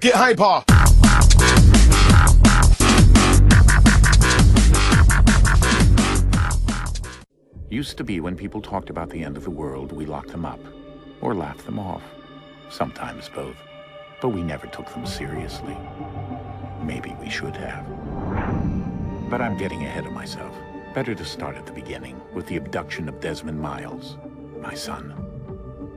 Get hyper! Used to be when people talked about the end of the world, we locked them up. Or laughed them off. Sometimes both. But we never took them seriously. Maybe we should have. But I'm getting ahead of myself. Better to start at the beginning, with the abduction of Desmond Miles, my son.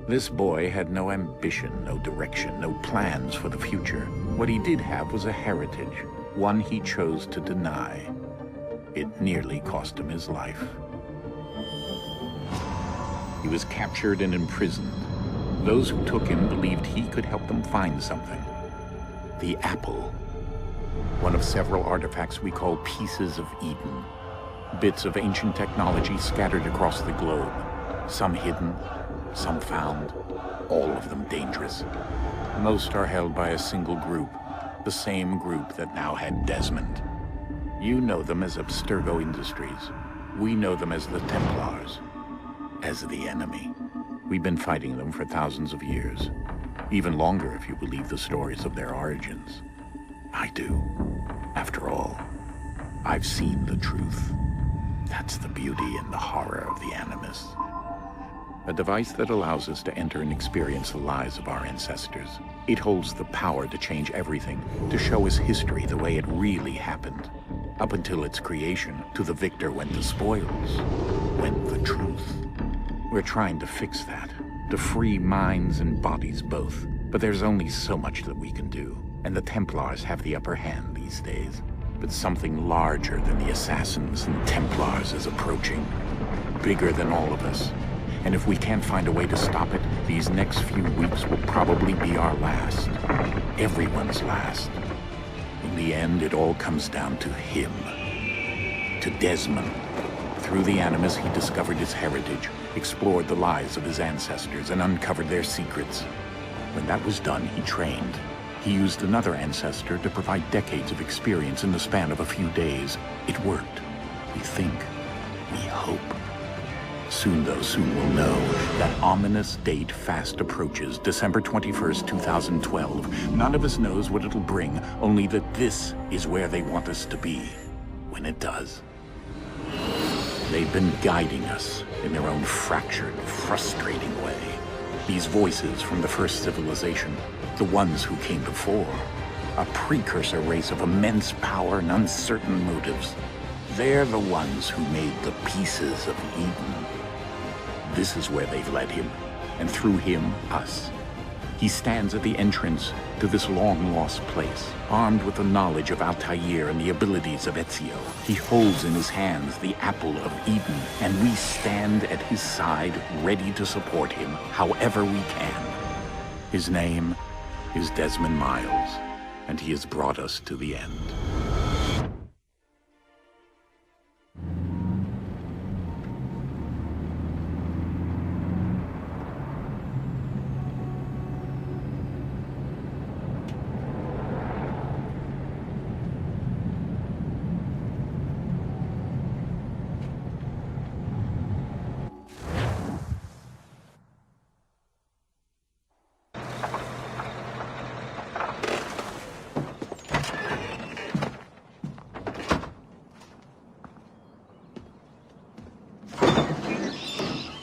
This boy had no ambition, no direction, no plans for the future. What he did have was a heritage, one he chose to deny. It nearly cost him his life. He was captured and imprisoned. Those who took him believed he could help them find something. The apple. One of several artifacts we call Pieces of Eden. Bits of ancient technology scattered across the globe. Some hidden, some found, all of them dangerous. Most are held by a single group, the same group that now had Desmond. You know them as Abstergo Industries. We know them as the Templars, as the enemy. We've been fighting them for thousands of years. Even longer if you believe the stories of their origins. I do. After all, I've seen the truth. That's the beauty and the horror of the Animus. A device that allows us to enter and experience the lives of our ancestors. It holds the power to change everything, to show us history the way it really happened. Up until its creation, to the victor went the spoils, went the truth. We're trying to fix that, to free minds and bodies both. But there's only so much that we can do, and the Templars have the upper hand these days. But something larger than the Assassins and Templars is approaching, bigger than all of us. And if we can't find a way to stop it, these next few weeks will probably be our last. Everyone's last. In the end, it all comes down to him. To Desmond. Through the Animus, he discovered his heritage, explored the lives of his ancestors, and uncovered their secrets. When that was done, he trained. He used another ancestor to provide decades of experience in the span of a few days. It worked. We think. We hope. Soon, though, soon we'll know. That ominous date fast approaches, December 21st, 2012. None of us knows what it'll bring, only that this is where they want us to be. When it does. They've been guiding us in their own fractured, frustrating way. These voices from the first civilization, the ones who came before, a precursor race of immense power and uncertain motives. They're the ones who made the Pieces of Eden. This is where they've led him, and through him, us. He stands at the entrance to this long-lost place, armed with the knowledge of Altair and the abilities of Ezio. He holds in his hands the Apple of Eden, and we stand at his side, ready to support him however we can. His name is Desmond Miles, and he has brought us to the end.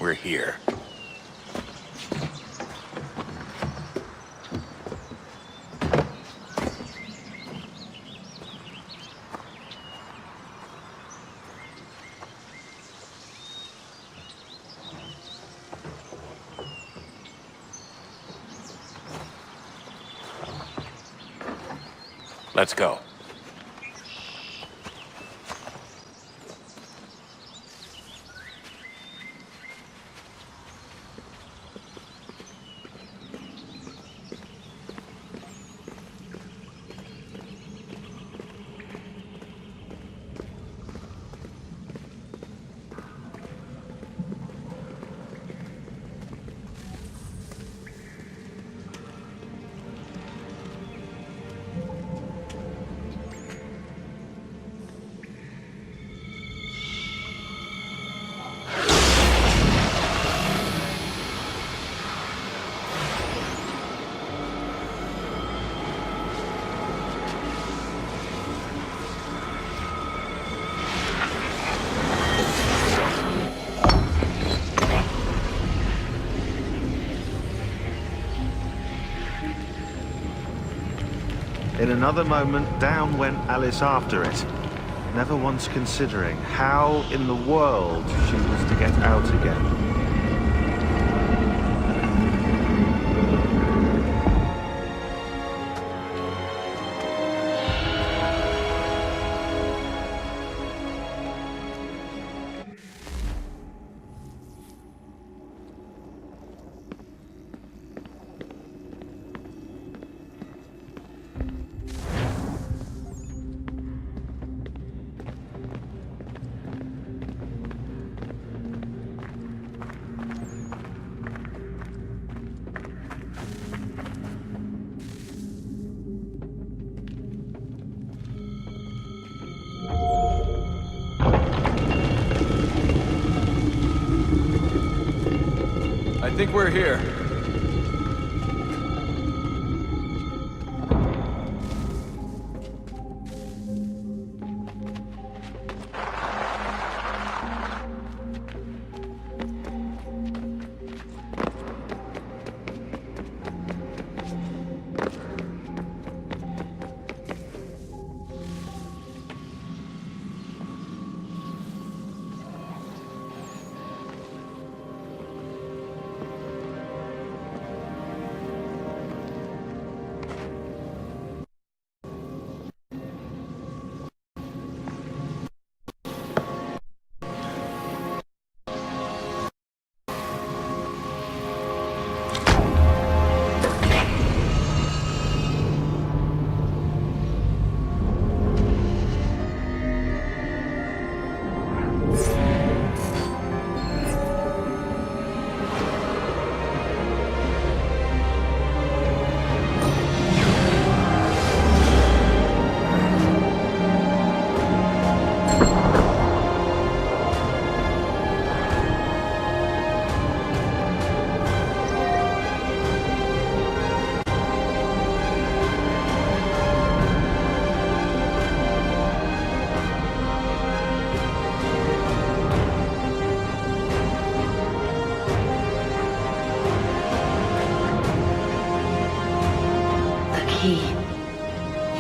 We're here. Let's go. In another moment, down went Alice after it, never once considering how in the world she was to get out again. I think we're here.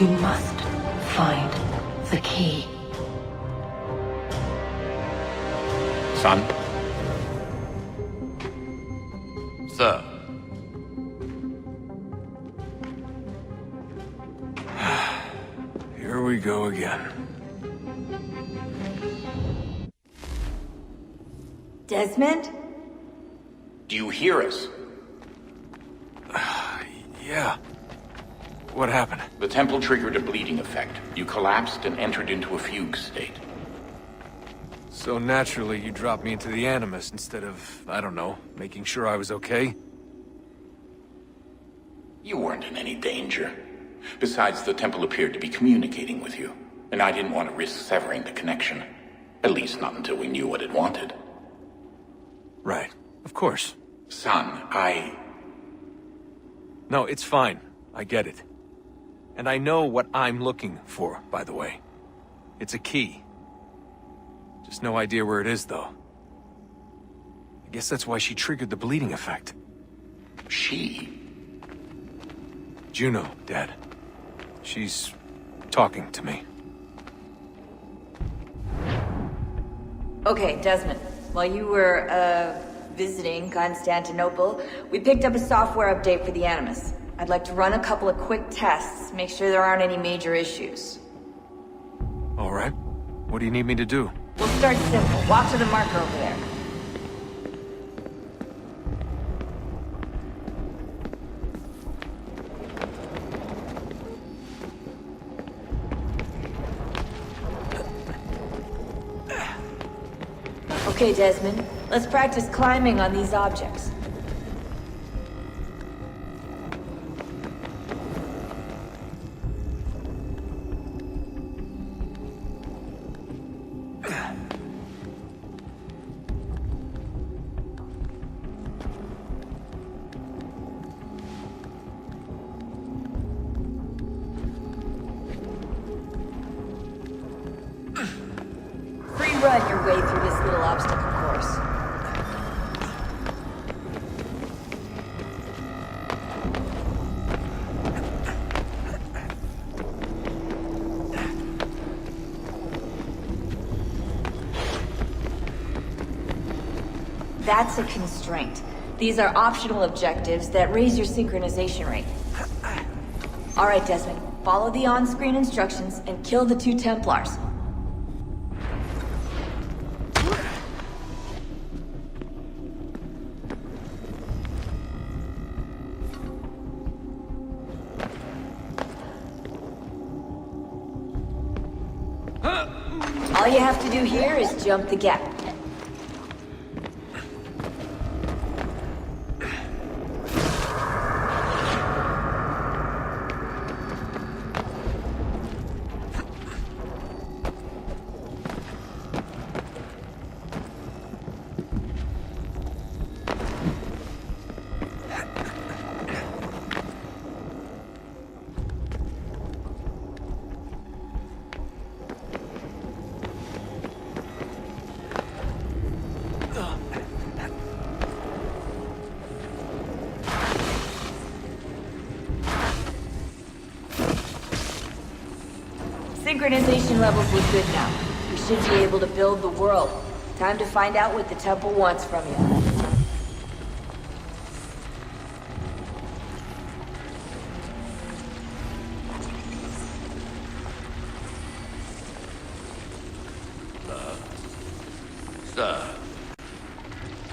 You must find the key. Son? Sir. Here we go again. Desmond? Do you hear us? Yeah. What happened? The temple triggered a bleeding effect. You collapsed and entered into a fugue state. So naturally, you dropped me into the Animus instead of, I don't know, making sure I was okay? You weren't in any danger. Besides, the temple appeared to be communicating with you, and I didn't want to risk severing the connection. At least not until we knew what it wanted. Right. Of course. Son, No, it's fine. I get it. And I know what I'm looking for, by the way. It's a key. Just no idea where it is, though. I guess that's why she triggered the bleeding effect. She? Juno, Dad. She's talking to me. Okay, Desmond. While you were, visiting Constantinople, we picked up a software update for the Animus. I'd like to run a couple of quick tests, make sure there aren't any major issues. All right. What do you need me to do? We'll start simple. Walk to the marker over there. Okay, Desmond. Let's practice climbing on these objects. Run your way through this little obstacle course. That's a constraint. These are optional objectives that raise your synchronization rate. Alright, Desmond. Follow the on-screen instructions and kill the 2 Templars. All you have to do here is jump the gap. Synchronization levels look good now. We should be able to build the world. Time to find out what the temple wants from you. Sir.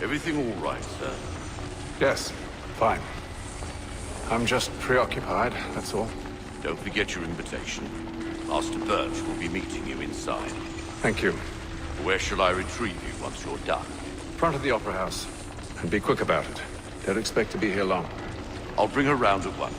Everything all right, sir? Yes, fine. I'm just preoccupied, that's all. Don't forget your invitation. Master Birch will be meeting you inside. Thank you. Where shall I retrieve you once you're done? Front of the Opera House. And be quick about it. Don't expect to be here long. I'll bring her round at once.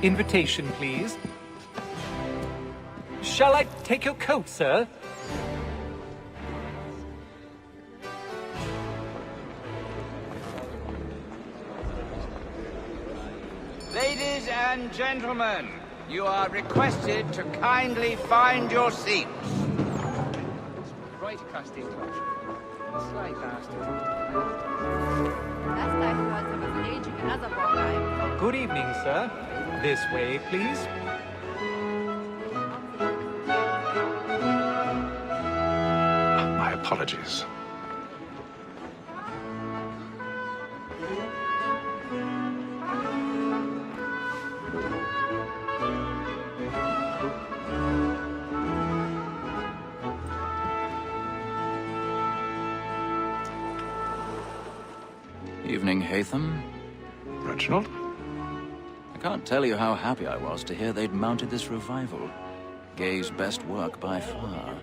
Invitation, please. Shall I take your coat, sir? Ladies and gentlemen, you are requested to kindly find your seats. Right across the enclosure. Sly bastard. Last I heard, there was raging another war crime. Good evening, sir. This way, please. My apologies. Evening, Haytham. Reginald? I can't tell you how happy I was to hear they'd mounted this revival. Gay's best work by far.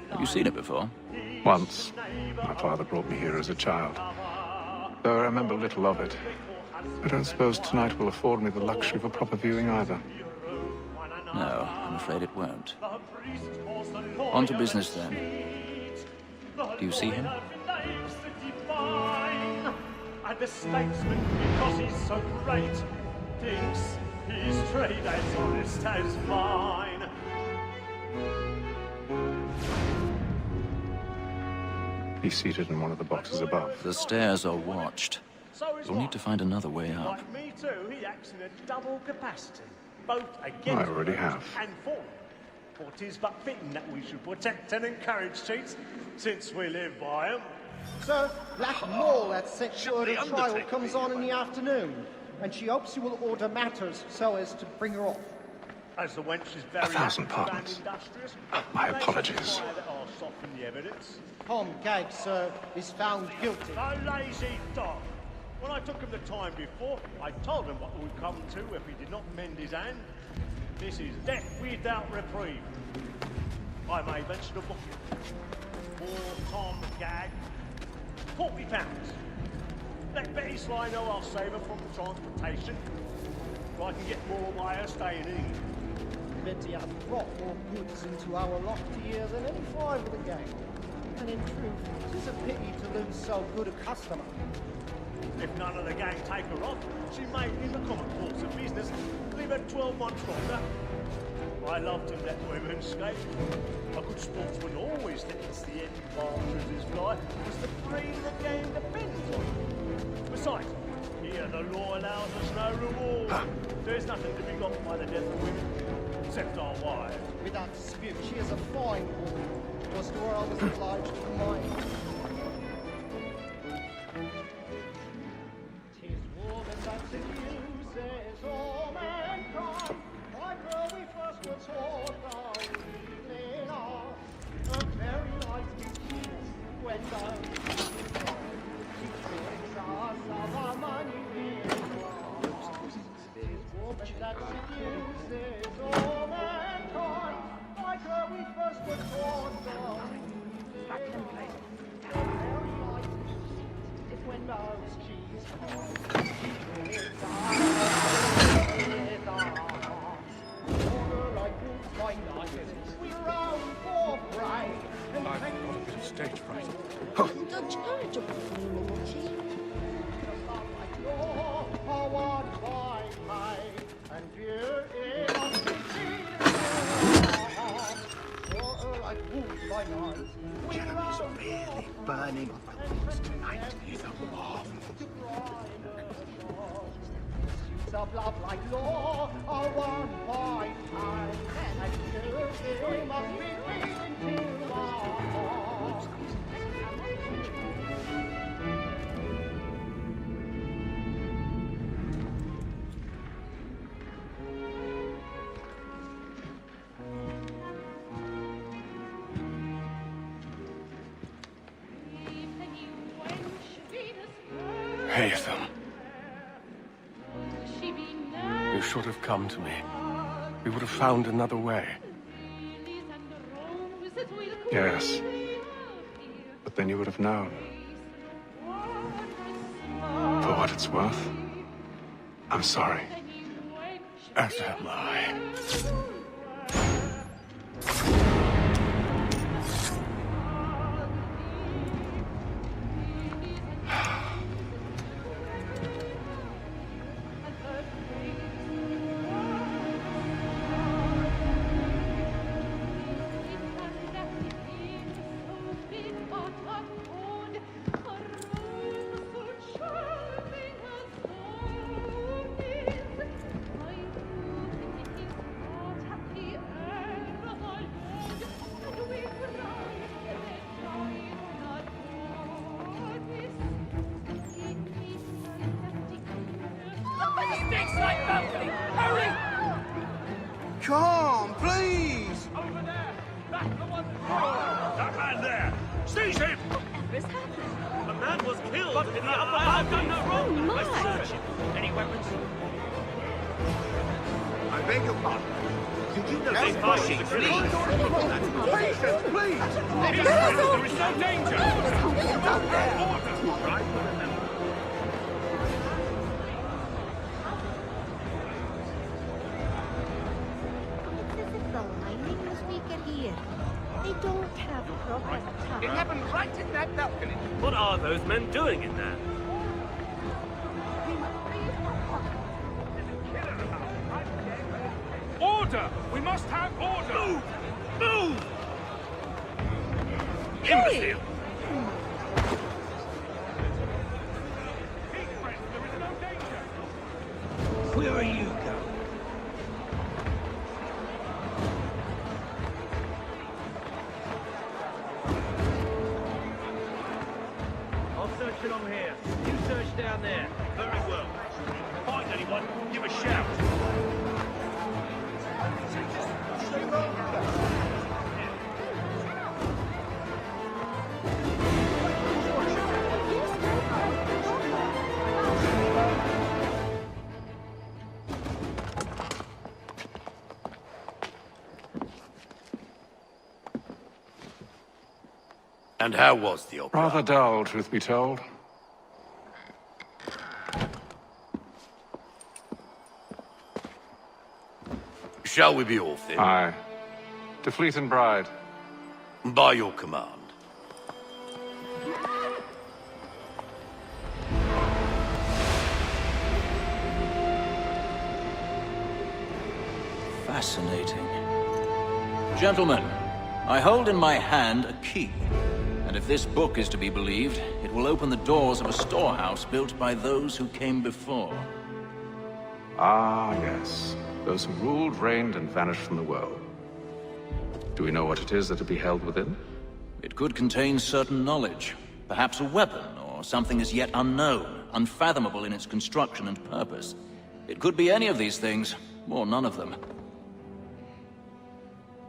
Have you seen it before? Once. My father brought me here as a child. Though I remember little of it. I don't suppose tonight will afford me the luxury of a proper viewing either. No, I'm afraid it won't. On to business then. Do you see him? And the statesman, because he's so great, thinks his trade as honest as mine. He's seated in one of the boxes above. The stairs are watched. You'll need to find another way up. Like me too, he acts in a double capacity, both against I already have. and for. For 'tis but fitting that we should protect and encourage cheats, since we live by 'em. Sir, Black Mole had set sure the trial comes on in the afternoon, and she hopes you will order matters so as to bring her off. As the wench is very 1,000 active and pardons. industrious, My they apologies. supply that I'll soften the evidence. Tom Gag, sir, is found guilty. A lazy dog. When I took him the time before, I told him what would come to if he did not mend his hand. This is death without reprieve. I may mention a book. For Tom Gag, £40. Let Betty Sly know I'll save her from the transportation, so I can get more by her staying in England. Betty hath brought more goods into our lot here than any five of the gang. And in truth, 'tis a pity to lose so good a customer. If none of the gang take her off, she may, in the common course of business, leave her 12 months longer. I loved to let women skate. A good sportsman always thinks the end part of his life was the freedom the game depends on. Besides, here the law allows us no reward. There's nothing to be got by the death of women, except our wives. Without dispute, she is a fine woman. Was to her I was obliged to mine. Tis woman that seduces all mankind. Like her we first were taught our evening hour. Her very life begins when she tricks us of our money in tis woman that seduces all mankind. Like her we first were taught our evening hour. Her very life begins when she's caught. She tricks us with our we round for pride and I've got a bit of stage fright. Don't charge a community. And here in The enemies are really burning on the roads tonight. You don't laugh. Of love like law are one by time, and you must be pleasing to our hearts. Haytham. You should have come to me. We would have found another way. Yes. But then you would have known. For what it's worth, I'm sorry. As am I. Come, please! Over there! That's the one! That man there! Seize him! Whatever's happened? The man was killed in the upper balcony! I've done no wrong! Let's search him! Any weapons? I beg your pardon. Did you know Yes, this please, was please. Patience, please! There is no danger! Right, remember. It's as if the lining was weaker here. They don't have proper It time. happened right in that balcony. What are those men doing in there? Order! We must have order! Move! Move! Imbecile! Where are you going? I'll search along here. You search down there. Very well. Find anyone, give a shout. And how was the opera? Rather dull, truth be told. Shall we be off then? Aye. To Fleet and Bride. By your command. Fascinating. Gentlemen, I hold in my hand a key. And if this book is to be believed, it will open the doors of a storehouse built by those who came before. Ah, yes. Those who ruled, reigned, and vanished from the world. Do we know what it is that will be held within? It could contain certain knowledge. Perhaps a weapon, or something as yet unknown, unfathomable in its construction and purpose. It could be any of these things, or none of them.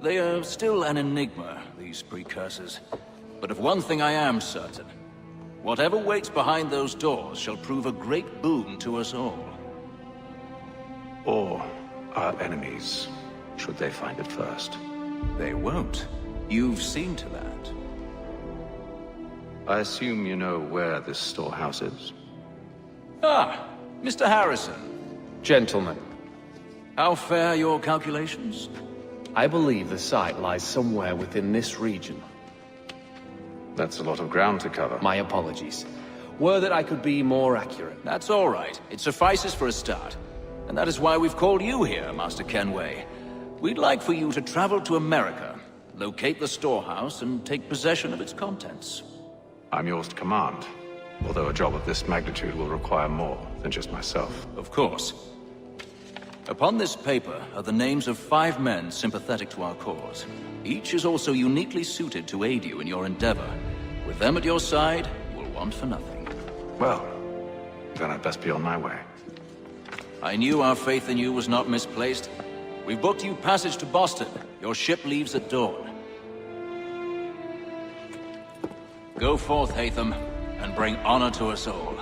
They are still an enigma, these precursors. But of one thing I am certain. Whatever waits behind those doors shall prove a great boon to us all. Or our enemies, should they find it first. They won't. You've seen to that. I assume you know where this storehouse is? Ah, Mr. Harrison. Gentlemen, How fare your calculations? I believe the site lies somewhere within this region. That's a lot of ground to cover. My apologies. Were that I could be more accurate. That's all right. It suffices for a start. And that is why we've called you here, Master Kenway. We'd like for you to travel to America, locate the storehouse, and take possession of its contents. I'm yours to command, although a job of this magnitude will require more than just myself. Of course. Upon this paper are the names of 5 men sympathetic to our cause. Each is also uniquely suited to aid you in your endeavor. With them at your side, you will want for nothing. Well, then I'd best be on my way. I knew our faith in you was not misplaced. We've booked you passage to Boston. Your ship leaves at dawn. Go forth, Hatham, and bring honor to us all.